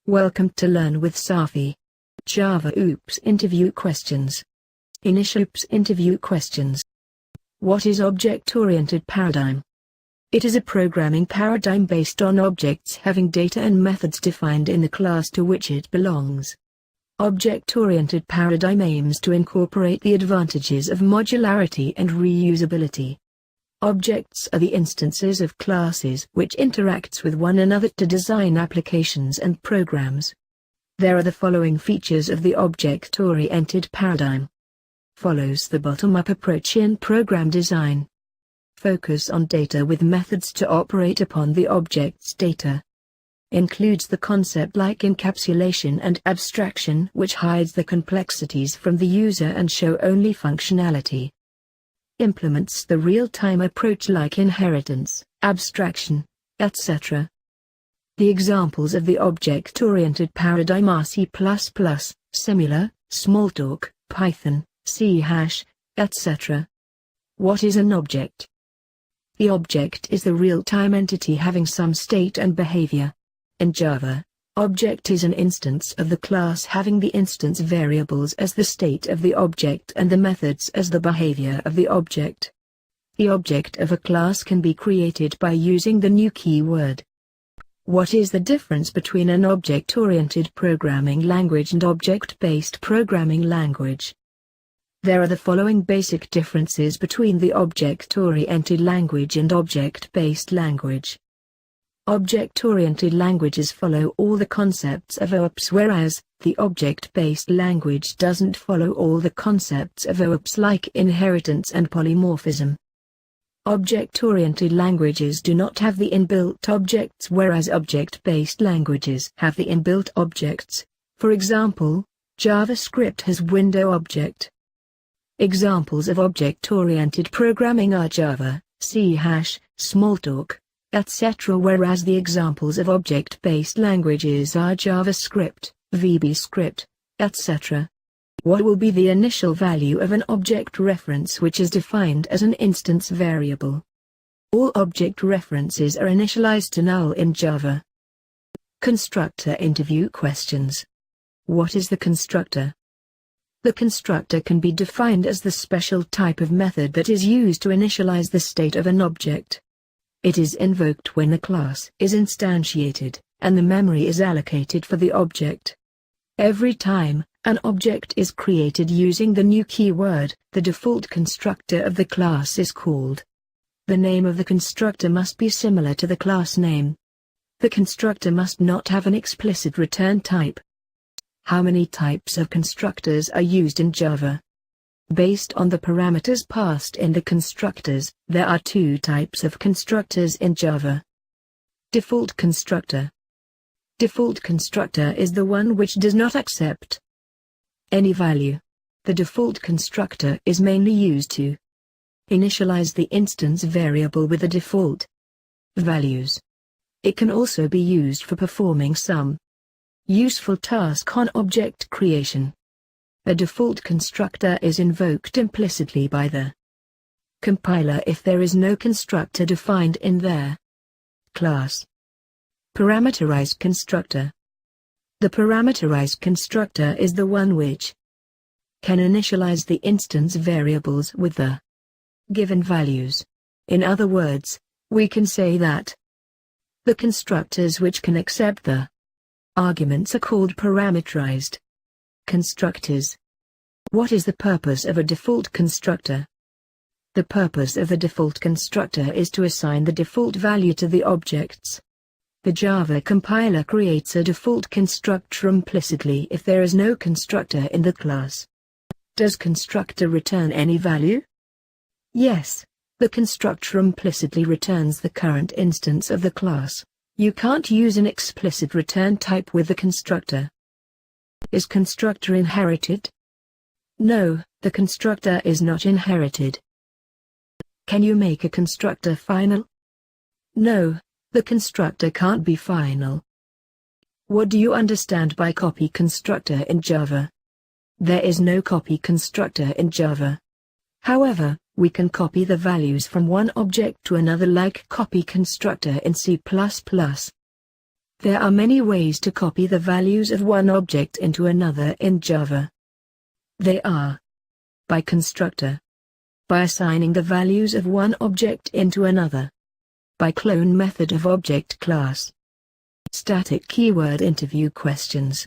Welcome to Learn with Safi. Java OOPS interview questions. Initial OOPS interview questions. What is object-oriented paradigm? It is a programming paradigm based on objects having data and methods defined in the class to which it belongs. Object-oriented paradigm aims to incorporate the advantages of modularity and reusability. Objects are the instances of classes which interacts with one another to design applications and programs. There are the following features of the object-oriented paradigm. Follows the bottom-up approach in program design. Focus on data with methods to operate upon the object's data. Includes the concept like encapsulation and abstraction, which hides the complexities from the user and show only functionality. Implements the real-time approach like inheritance, abstraction, etc. The examples of the object-oriented paradigm are C++, Similar, Smalltalk, Python, C#, etc. What is an object? The object is the real-time entity having some state and behavior. In Java, object is an instance of the class having the instance variables as the state of the object and the methods as the behavior of the object. The object of a class can be created by using the new keyword. What is the difference between an object-oriented programming language and object-based programming language? There are the following basic differences between the object-oriented language and object-based language. Object-oriented languages follow all the concepts of OOPS, whereas the object-based language doesn't follow all the concepts of OOPS like inheritance and polymorphism. Object-oriented languages do not have the inbuilt objects, whereas object-based languages have the inbuilt objects. For example, JavaScript has window object. Examples of object-oriented programming are Java, C#, Smalltalk, etc., whereas the examples of object-based languages are JavaScript, VBScript, etc. What will be the initial value of an object reference which is defined as an instance variable? All object references are initialized to null in Java. Constructor interview questions. What is the constructor? The constructor can be defined as the special type of method that is used to initialize the state of an object. It is invoked when a class is instantiated, and the memory is allocated for the object. Every time an object is created using the new keyword, the default constructor of the class is called. The name of the constructor must be similar to the class name. The constructor must not have an explicit return type. How many types of constructors are used in Java? Based on the parameters passed in the constructors, there are two types of constructors in Java. Default constructor. Default constructor is the one which does not accept any value. The default constructor is mainly used to initialize the instance variable with the default values. It can also be used for performing some useful task on object creation. A default constructor is invoked implicitly by the compiler if there is no constructor defined in their class. Parameterized constructor. The parameterized constructor is the one which can initialize the instance variables with the given values. In other words, we can say that the constructors which can accept the arguments are called parameterized constructors. What is the purpose of a default constructor? The purpose of a default constructor is to assign the default value to the objects. The Java compiler creates a default constructor implicitly if there is no constructor in the class. Does constructor return any value? Yes, the constructor implicitly returns the current instance of the class. You can't use an explicit return type with the constructor. Is constructor inherited? No, the constructor is not inherited. Can you make a constructor final? No, the constructor can't be final. What do you understand by copy constructor in Java? There is no copy constructor in Java. However, we can copy the values from one object to another like copy constructor in C++. There are many ways to copy the values of one object into another in Java. They are: by constructor, by assigning the values of one object into another, by clone method of object class. Static keyword interview questions.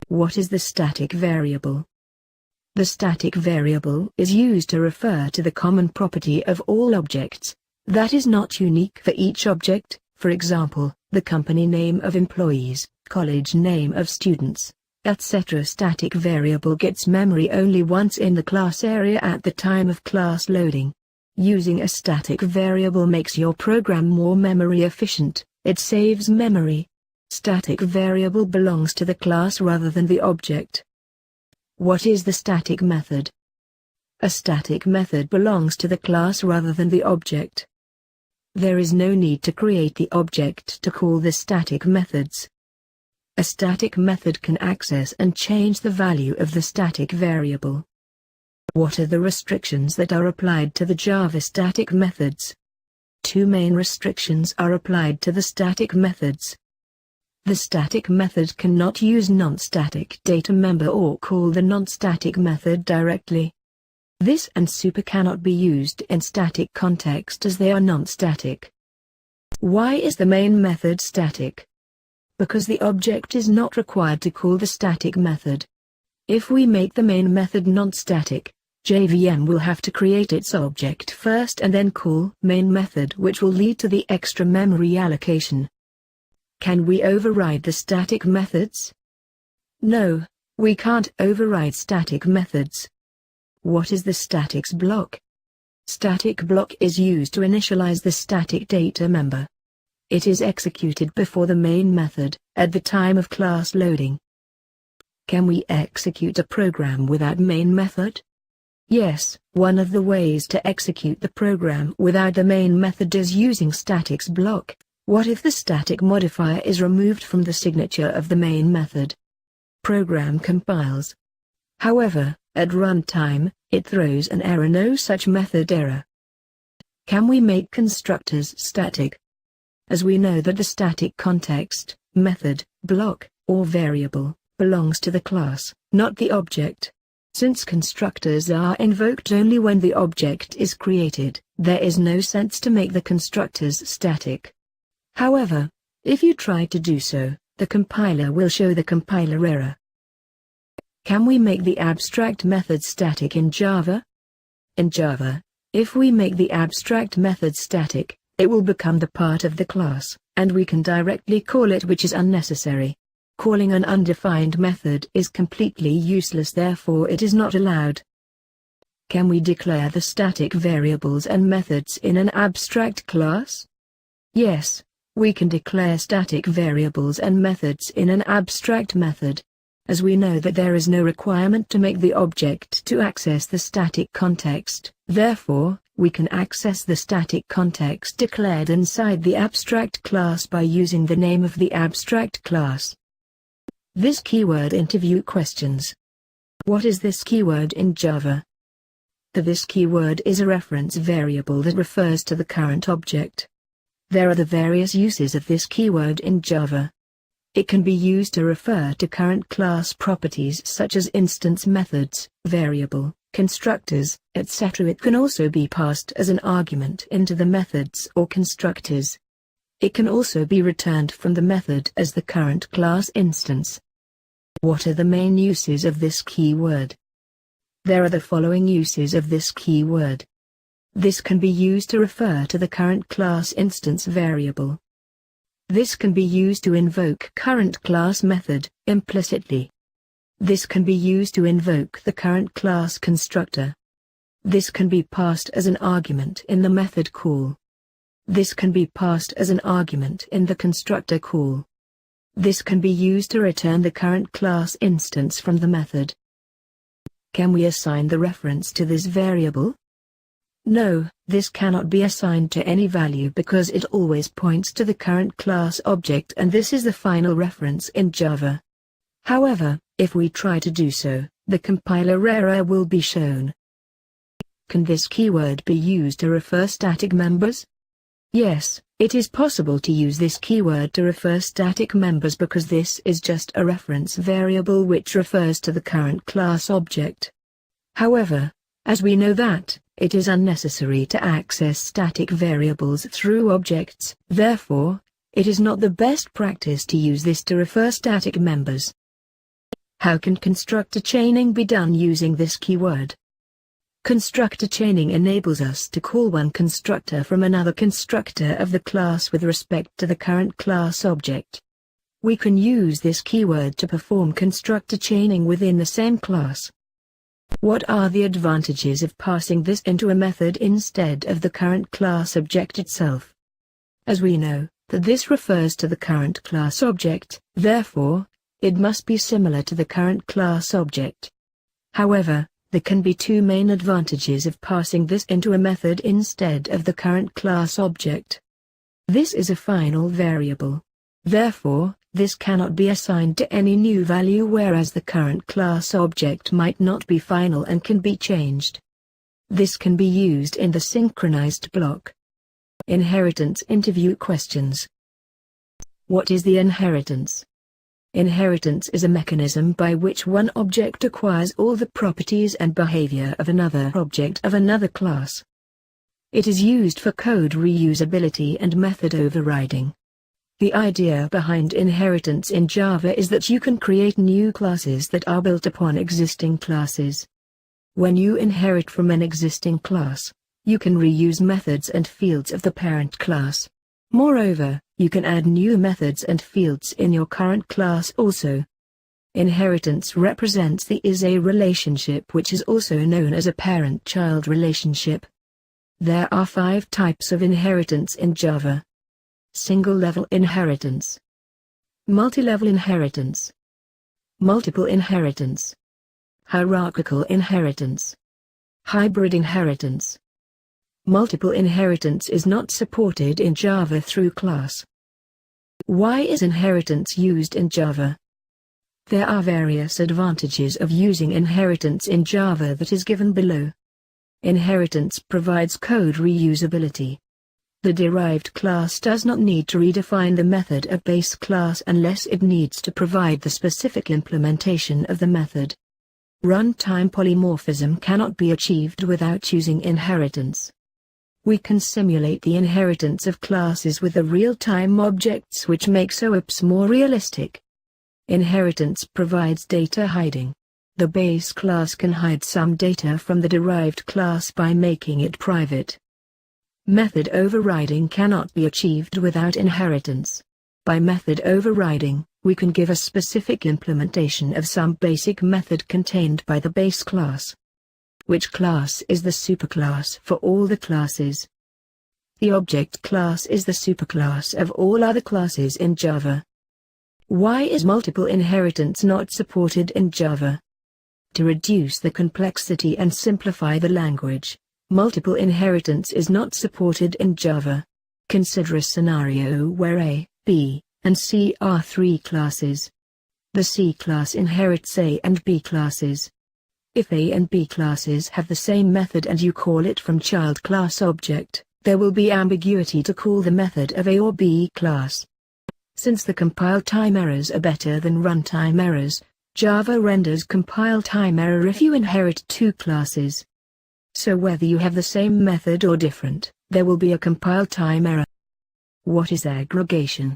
What is the static variable? The static variable is used to refer to the common property of all objects, that is not unique for each object, for example, the company name of employees, college name of students, etc. Static variable gets memory only once in the class area at the time of class loading. Using a static variable makes your program more memory efficient, it saves memory. Static variable belongs to the class rather than the object. What is the static method? A static method belongs to the class rather than the object. There is no need to create the object to call the static methods. A static method can access and change the value of the static variable. What are the restrictions that are applied to the Java static methods? Two main restrictions are applied to the static methods. The static method cannot use non-static data member or call the non-static method directly. This and super cannot be used in static context as they are non-static. Why is the main method static? Because the object is not required to call the static method. If we make the main method non-static, JVM will have to create its object first and then call main method, which will lead to the extra memory allocation. Can we override the static methods? No, we can't override static methods. What is the statics block? Static block is used to initialize the static data member. It is executed before the main method, at the time of class loading. Can we execute a program without main method? Yes, one of the ways to execute the program without the main method is using statics block. What if the static modifier is removed from the signature of the main method? Program compiles. However, at runtime, it throws an error, no such method error. Can we make constructors static? As we know that the static context, method, block, or variable, belongs to the class, not the object. Since constructors are invoked only when the object is created, there is no sense to make the constructors static. However, if you try to do so, the compiler will show the compiler error. Can we make the abstract method static in Java? In Java, if we make the abstract method static, it will become the part of the class, and we can directly call it, which is unnecessary. Calling an undefined method is completely useless, therefore it is not allowed. Can we declare the static variables and methods in an abstract class? Yes, we can declare static variables and methods in an abstract method. As we know that there is no requirement to make the object to access the static context, therefore, we can access the static context declared inside the abstract class by using the name of the abstract class. This keyword interview questions. What is this keyword in Java? The this keyword is a reference variable that refers to the current object. There are the various uses of this keyword in Java. It can be used to refer to current class properties such as instance methods, variable, constructors, etc. It can also be passed as an argument into the methods or constructors. It can also be returned from the method as the current class instance. What are the main uses of this keyword? There are the following uses of this keyword. This can be used to refer to the current class instance variable. This can be used to invoke current class method, implicitly. This can be used to invoke the current class constructor. This can be passed as an argument in the method call. This can be passed as an argument in the constructor call. This can be used to return the current class instance from the method. Can we assign the reference to this variable? No, this cannot be assigned to any value because it always points to the current class object, and this is the final reference in Java. However, if we try to do so, the compiler error will be shown. Can this keyword be used to refer static members? Yes, it is possible to use this keyword to refer static members because this is just a reference variable which refers to the current class object. However, as we know that, it is unnecessary to access static variables through objects, therefore, it is not the best practice to use this to refer static members. How can constructor chaining be done using this keyword? Constructor chaining enables us to call one constructor from another constructor of the class with respect to the current class object. We can use this keyword to perform constructor chaining within the same class. What are the advantages of passing this into a method instead of the current class object itself? As we know that this refers to the current class object, therefore, it must be similar to the current class object. However, there can be two main advantages of passing this into a method instead of the current class object. This is a final variable. Therefore, this cannot be assigned to any new value, whereas the current class object might not be final and can be changed. This can be used in the synchronized block. Inheritance interview questions. What is the inheritance? Inheritance is a mechanism by which one object acquires all the properties and behavior of another object of another class. It is used for code reusability and method overriding. The idea behind inheritance in Java is that you can create new classes that are built upon existing classes. When you inherit from an existing class, you can reuse methods and fields of the parent class. Moreover, you can add new methods and fields in your current class also. Inheritance represents the is-a relationship, which is also known as a parent-child relationship. There are 5 types of inheritance in Java. Single-level inheritance, multi-level inheritance, multiple inheritance, hierarchical inheritance, hybrid inheritance. Multiple inheritance is not supported in Java through class. Why is inheritance used in Java? There are various advantages of using inheritance in Java that is given below. Inheritance provides code reusability. The derived class does not need to redefine the method of base class unless it needs to provide the specific implementation of the method. Runtime polymorphism cannot be achieved without using inheritance. We can simulate the inheritance of classes with the real-time objects, which makes OOPs more realistic. Inheritance provides data hiding. The base class can hide some data from the derived class by making it private. Method overriding cannot be achieved without inheritance. By method overriding, we can give a specific implementation of some basic method contained by the base class. Which class is the superclass for all the classes? The object class is the superclass of all other classes in Java. Why is multiple inheritance not supported in Java? To reduce the complexity and simplify the language, multiple inheritance is not supported in Java. Consider a scenario where A, B, and C are 3 classes. The C class inherits A and B classes. If A and B classes have the same method and you call it from child class object, there will be ambiguity to call the method of A or B class. Since the compile time errors are better than runtime errors, Java renders compile time error if you inherit 2 classes. So whether you have the same method or different, there will be a compile time error. What is aggregation?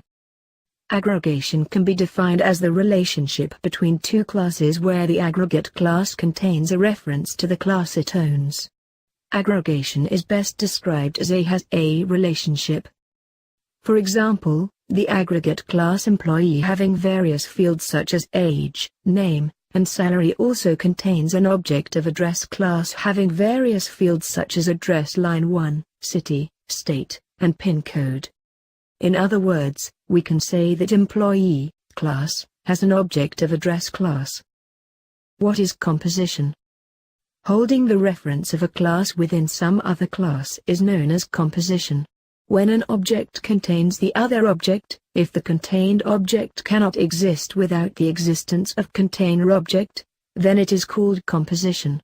Aggregation can be defined as the relationship between 2 classes where the aggregate class contains a reference to the class it owns. Aggregation is best described as A has A relationship. For example, the aggregate class employee having various fields such as age, name, and salary also contains an object of address class having various fields such as address line 1, city, state, and PIN code. In other words, we can say that employee class has an object of address class. What is composition? Holding the reference of a class within some other class is known as composition. When an object contains the other object, if the contained object cannot exist without the existence of container object, then it is called composition.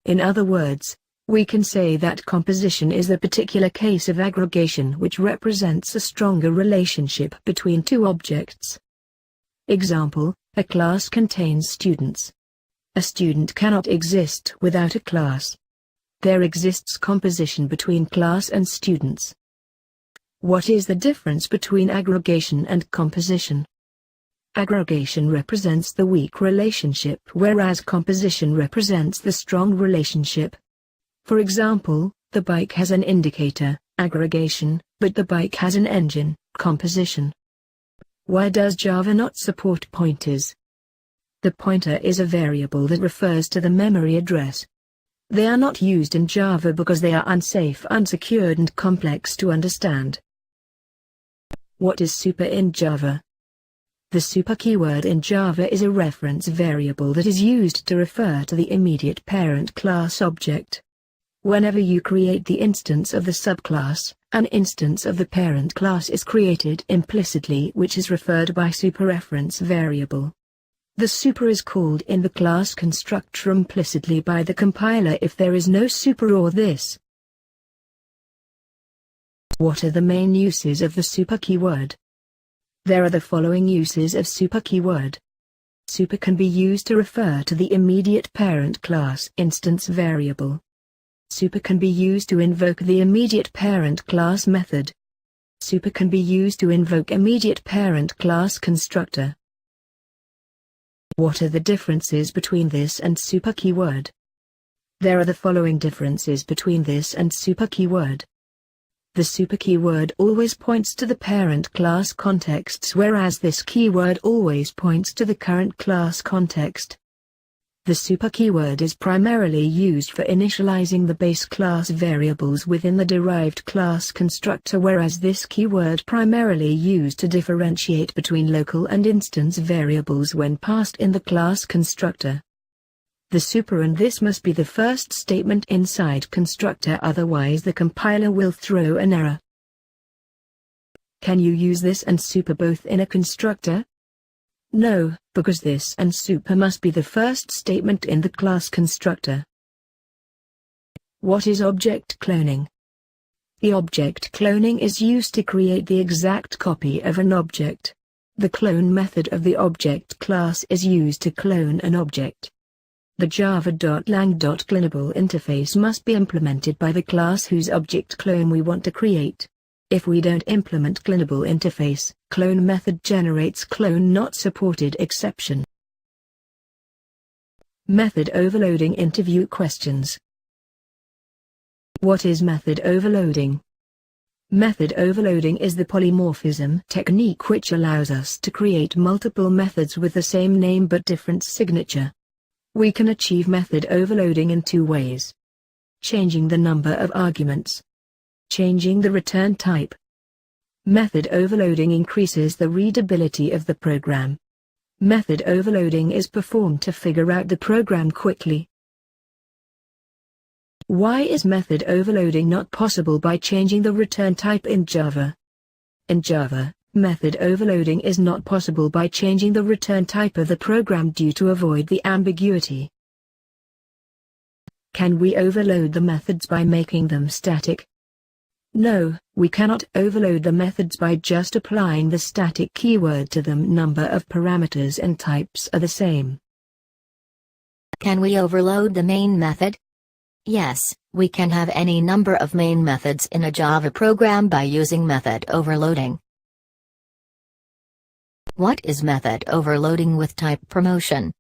In other words, We can say that composition is the particular case of aggregation which represents a stronger relationship between two objects. Example, a class contains students. A student cannot exist without a class. There exists composition between class and students. What is the difference between aggregation and composition? Aggregation represents the weak relationship, whereas composition represents the strong relationship. For example, the bike has an indicator, aggregation, but the bike has an engine, composition. Why does Java not support pointers? The pointer is a variable that refers to the memory address. They are not used in Java because they are unsafe, unsecured and complex to understand. What is super in Java? The super keyword in Java is a reference variable that is used to refer to the immediate parent class object. Whenever you create the instance of the subclass, an instance of the parent class is created implicitly, which is referred by super reference variable. The super is called in the class constructor implicitly by the compiler if there is no super or this. What are the main uses of the super keyword? There are the following uses of super keyword. Super can be used to refer to the immediate parent class instance variable. Super can be used to invoke the immediate parent class method. Super can be used to invoke immediate parent class constructor. What are the differences between this and super keyword? There are the following differences between this and super keyword. The super keyword always points to the parent class contexts, whereas this keyword always points to the current class context. The super keyword is primarily used for initializing the base class variables within the derived class constructor, whereas this keyword primarily used to differentiate between local and instance variables when passed in the class constructor. The super and this must be the first statement inside constructor, otherwise the compiler will throw an error. Can you use this and super both in a constructor? No, because this and super must be the first statement in the class constructor. What is object cloning? The object cloning is used to create the exact copy of an object. The clone method of the object class is used to clone an object. The java.lang.clonable interface must be implemented by the class whose object clone we want to create. If we don't implement clonable interface, clone method generates clone not supported exception. Method overloading interview questions. What is method overloading? Method overloading is the polymorphism technique which allows us to create multiple methods with the same name but different signature. We can achieve method overloading in two ways. Changing the number of arguments. Changing the return type. Method overloading increases the readability of the program. Method overloading is performed to figure out the program quickly. Why is method overloading not possible by changing the return type in Java? In Java, method overloading is not possible by changing the return type of the program due to avoid the ambiguity. Can we overload the methods by making them static? No, we cannot overload the methods by just applying the static keyword to them. Number of parameters and types are the same. Can we overload the main method? Yes, we can have any number of main methods in a Java program by using method overloading. What is method overloading with type promotion?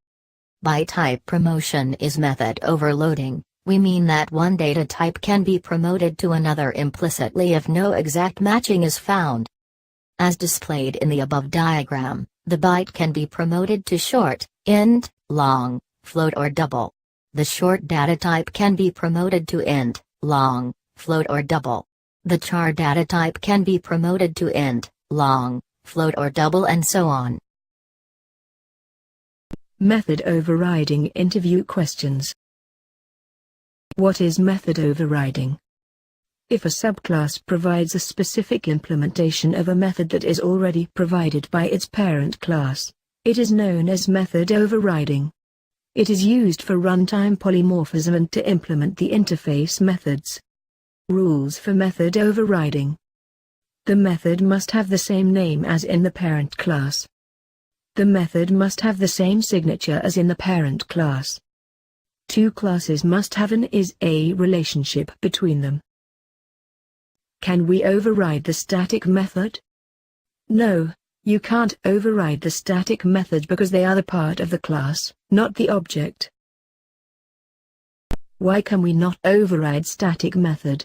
By type promotion is method overloading, we mean that one data type can be promoted to another implicitly if no exact matching is found. As displayed in the above diagram, the byte can be promoted to short, int, long, float or double. The short data type can be promoted to int, long, float or double. The char data type can be promoted to int, long, float or double, and so on. Method overriding interview questions. What is method overriding? If a subclass provides a specific implementation of a method that is already provided by its parent class, it is known as method overriding. It is used for runtime polymorphism and to implement the interface methods. Rules for method overriding. The method must have the same name as in the parent class. The method must have the same signature as in the parent class. Two classes must have an is-a relationship between them. Can we override the static method? No, you can't override the static method because they are the part of the class, not the object. Why can we not override static method?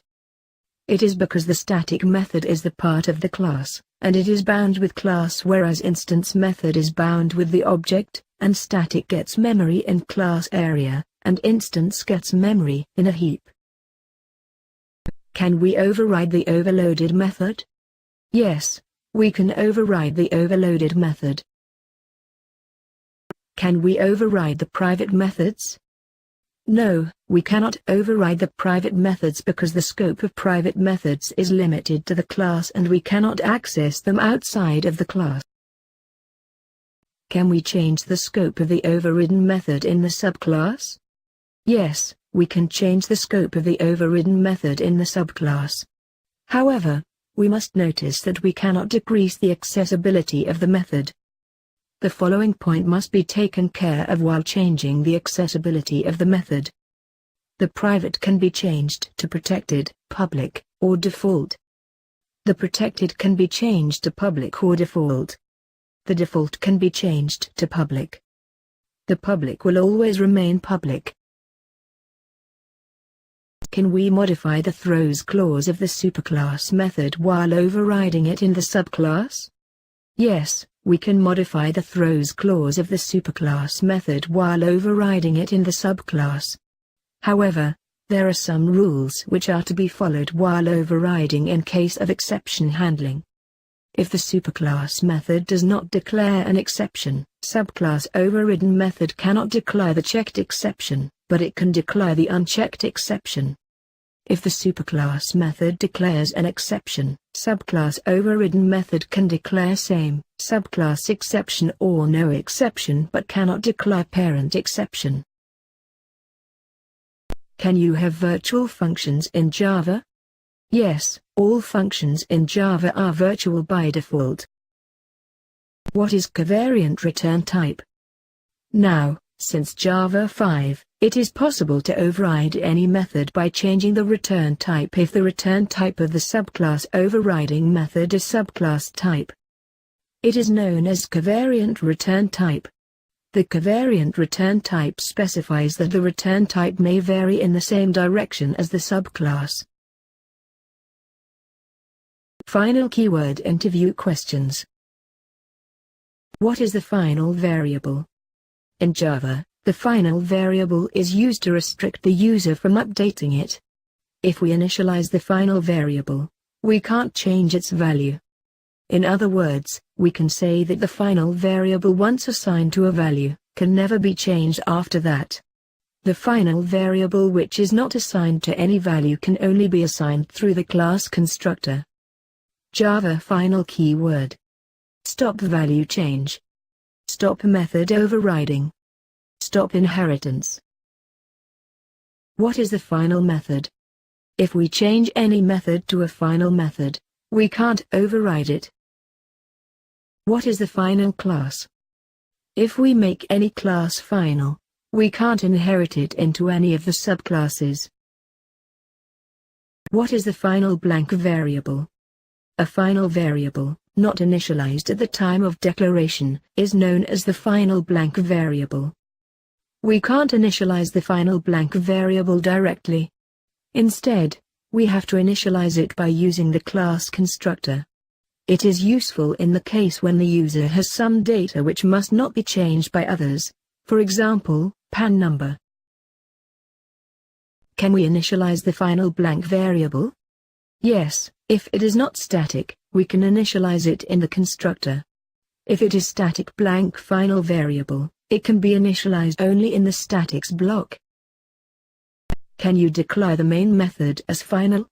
It is because the static method is the part of the class, and it is bound with class, whereas instance method is bound with the object, and static gets memory in class area, and instance gets memory in a heap. Can we override the overloaded method? Yes, we can override the overloaded method. Can we override the private methods? No, we cannot override the private methods because the scope of private methods is limited to the class and we cannot access them outside of the class. Can we change the scope of the overridden method in the subclass? Yes, we can change the scope of the overridden method in the subclass. However, we must notice that we cannot decrease the accessibility of the method. The following point must be taken care of while changing the accessibility of the method. The private can be changed to protected, public, or default. The protected can be changed to public or default. The default can be changed to public. The public will always remain public. Can we modify the throws clause of the superclass method while overriding it in the subclass? Yes, we can modify the throws clause of the superclass method while overriding it in the subclass. However, there are some rules which are to be followed while overriding in case of exception handling. If the superclass method does not declare an exception, subclass overridden method cannot declare the checked exception, but it can declare the unchecked exception. If the superclass method declares an exception, subclass overridden method can declare same, subclass exception or no exception but cannot declare parent exception. Can you have virtual functions in Java? Yes, all functions in Java are virtual by default. What is covariant return type? Now, since Java 5, it is possible to override any method by changing the return type if the return type of the subclass overriding method is subclass type. It is known as covariant return type. The covariant return type specifies that the return type may vary in the same direction as the subclass. Final keyword interview questions. What is the final variable? In Java, the final variable is used to restrict the user from updating it. If we initialize the final variable, we can't change its value. In other words, we can say that the final variable once assigned to a value, can never be changed after that. The final variable which is not assigned to any value can only be assigned through the class constructor. Java final keyword. Stop value change. Stop method overriding. Stop inheritance. What is the final method? If we change any method to a final method, we can't override it. What is the final class? If we make any class final, we can't inherit it into any of the subclasses. What is the final blank variable? A final variable, not initialized at the time of declaration, is known as the final blank variable. We can't initialize the final blank variable directly. Instead, we have to initialize it by using the class constructor. It is useful in the case when the user has some data which must not be changed by others, for example, PAN number. Can we initialize the final blank variable? Yes, if it is not static, we can initialize it in the constructor. If it is static blank final variable, it can be initialized only in the statics block. Can you declare the main method as final?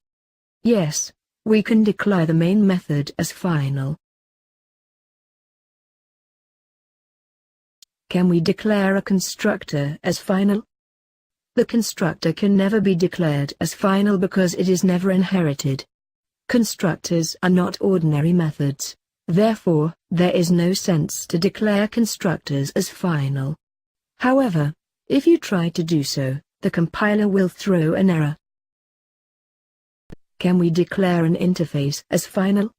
Yes, we can declare the main method as final. Can we declare a constructor as final? The constructor can never be declared as final because it is never inherited. Constructors are not ordinary methods, therefore, there is no sense to declare constructors as final. However, if you try to do so, the compiler will throw an error. Can we declare an interface as final?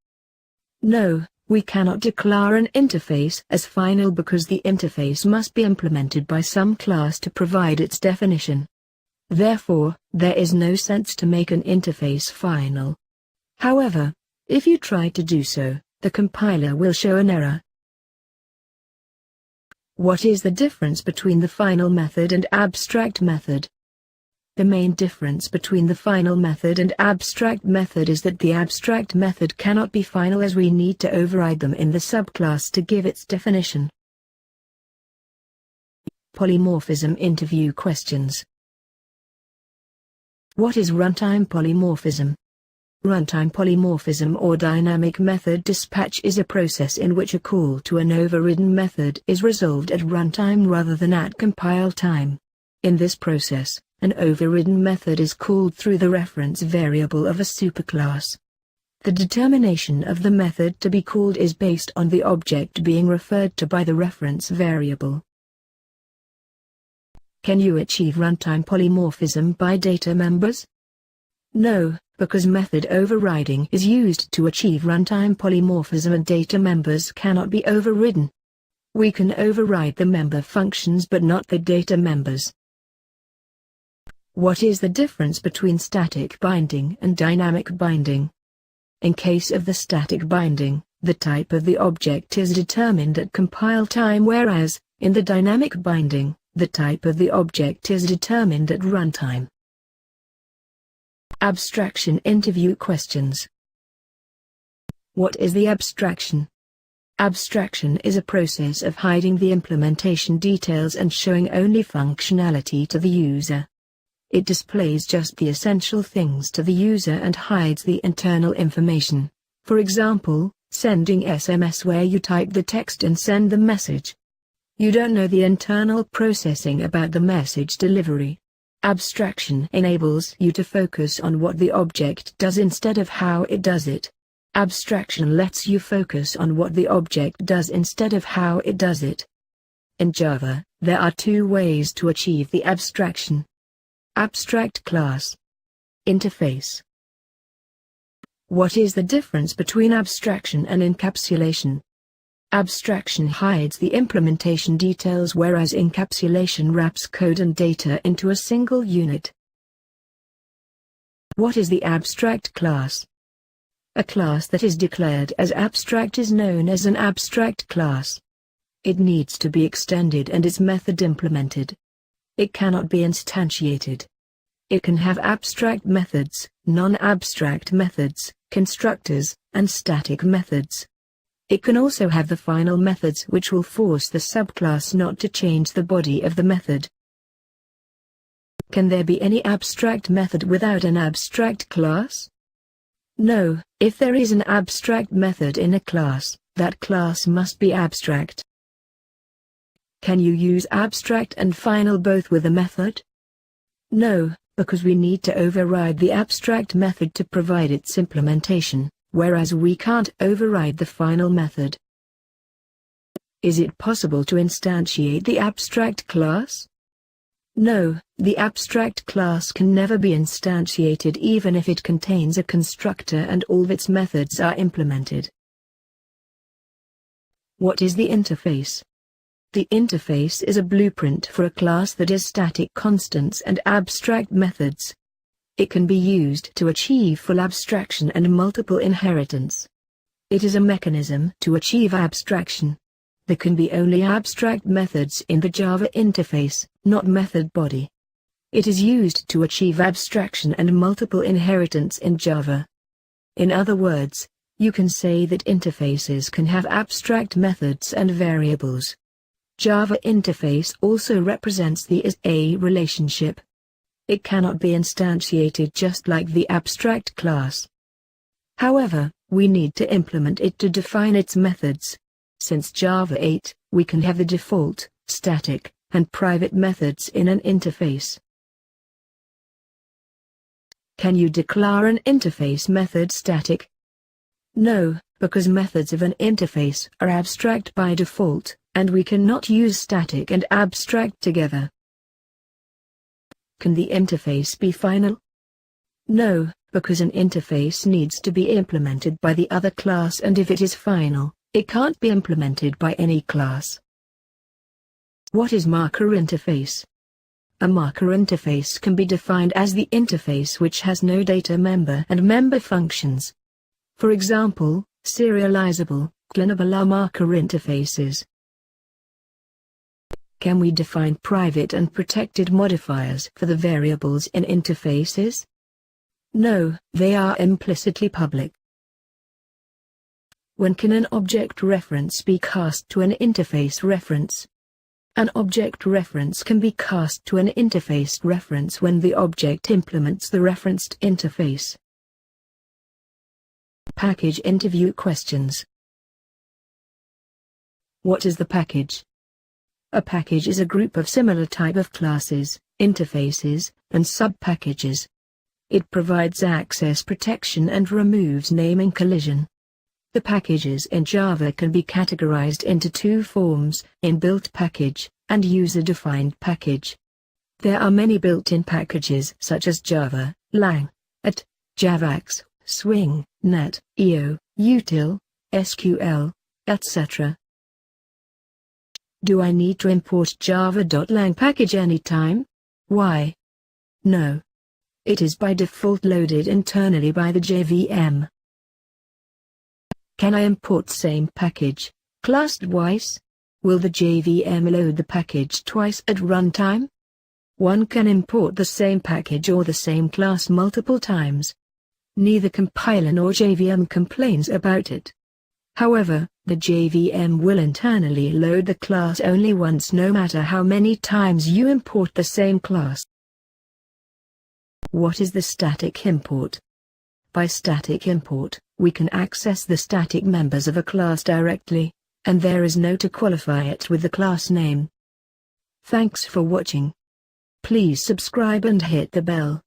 No, we cannot declare an interface as final because the interface must be implemented by some class to provide its definition. Therefore, there is no sense to make an interface final. However, if you try to do so, the compiler will show an error. What is the difference between the final method and abstract method? The main difference between the final method and abstract method is that the abstract method cannot be final as we need to override them in the subclass to give its definition. Polymorphism interview questions. What is runtime polymorphism? Runtime polymorphism or dynamic method dispatch is a process in which a call to an overridden method is resolved at runtime rather than at compile time. In this process, an overridden method is called through the reference variable of a superclass. The determination of the method to be called is based on the object being referred to by the reference variable. Can you achieve runtime polymorphism by data members? No, because method overriding is used to achieve runtime polymorphism and data members cannot be overridden. We can override the member functions but not the data members. What is the difference between static binding and dynamic binding? In case of the static binding, the type of the object is determined at compile time, whereas, in the dynamic binding, the type of the object is determined at runtime. Abstraction interview questions. What is the abstraction? Abstraction is a process of hiding the implementation details and showing only functionality to the user. It displays just the essential things to the user and hides the internal information. For example, sending SMS where you type the text and send the message. You don't know the internal processing about the message delivery. Abstraction enables you to focus on what the object does instead of how it does it. Abstraction lets you focus on what the object does instead of how it does it. In Java, there are two ways to achieve the abstraction. Abstract class. Interface. What is the difference between abstraction and encapsulation? Abstraction hides the implementation details whereas encapsulation wraps code and data into a single unit. What is the abstract class? A class that is declared as abstract is known as an abstract class. It needs to be extended and its method implemented. It cannot be instantiated. It can have abstract methods, non-abstract methods, constructors, and static methods. It can also have the final methods which will force the subclass not to change the body of the method. Can there be any abstract method without an abstract class? No, if there is an abstract method in a class, that class must be abstract. Can you use abstract and final both with a method? No, because we need to override the abstract method to provide its implementation, whereas we can't override the final method. Is it possible to instantiate the abstract class? No, the abstract class can never be instantiated even if it contains a constructor and all of its methods are implemented. What is the interface? The interface is a blueprint for a class that has static constants and abstract methods. It can be used to achieve full abstraction and multiple inheritance. It is a mechanism to achieve abstraction. There can be only abstract methods in the Java interface, not method body. It is used to achieve abstraction and multiple inheritance in Java. In other words, you can say that interfaces can have abstract methods and variables. Java interface also represents the is-a relationship. It cannot be instantiated just like the abstract class. However, we need to implement it to define its methods. Since Java 8, we can have the default, static, and private methods in an interface. Can you declare an interface method static? No, because methods of an interface are abstract by default, and we cannot use static and abstract together. Can the interface be final? No, because an interface needs to be implemented by the other class, and if it is final, it can't be implemented by any class. What is marker interface? A marker interface can be defined as the interface which has no data member and member functions. For example, serializable, cleanable are marker interfaces. Can we define private and protected modifiers for the variables in interfaces? No, they are implicitly public. When can an object reference be cast to an interface reference? An object reference can be cast to an interface reference when the object implements the referenced interface. Package interview questions. What is the package? A package is a group of similar type of classes, interfaces, and sub-packages. It provides access protection and removes naming collision. The packages in Java can be categorized into two forms, inbuilt package, and user-defined package. There are many built-in packages such as Java, Lang, AT, Javax, Swing, Net, EO, Util, SQL, etc. Do I need to import java.lang package anytime? Why? No. It is by default loaded internally by the JVM. Can I import same package, class twice? Will the JVM load the package twice at runtime? One can import the same package or the same class multiple times. Neither compiler nor JVM complains about it. However, the JVM will internally load the class only once no matter how many times you import the same class. What is the static import? By static import, we can access the static members of a class directly, and there is no to qualify it with the class name. Thanks for watching. Please subscribe and hit the bell.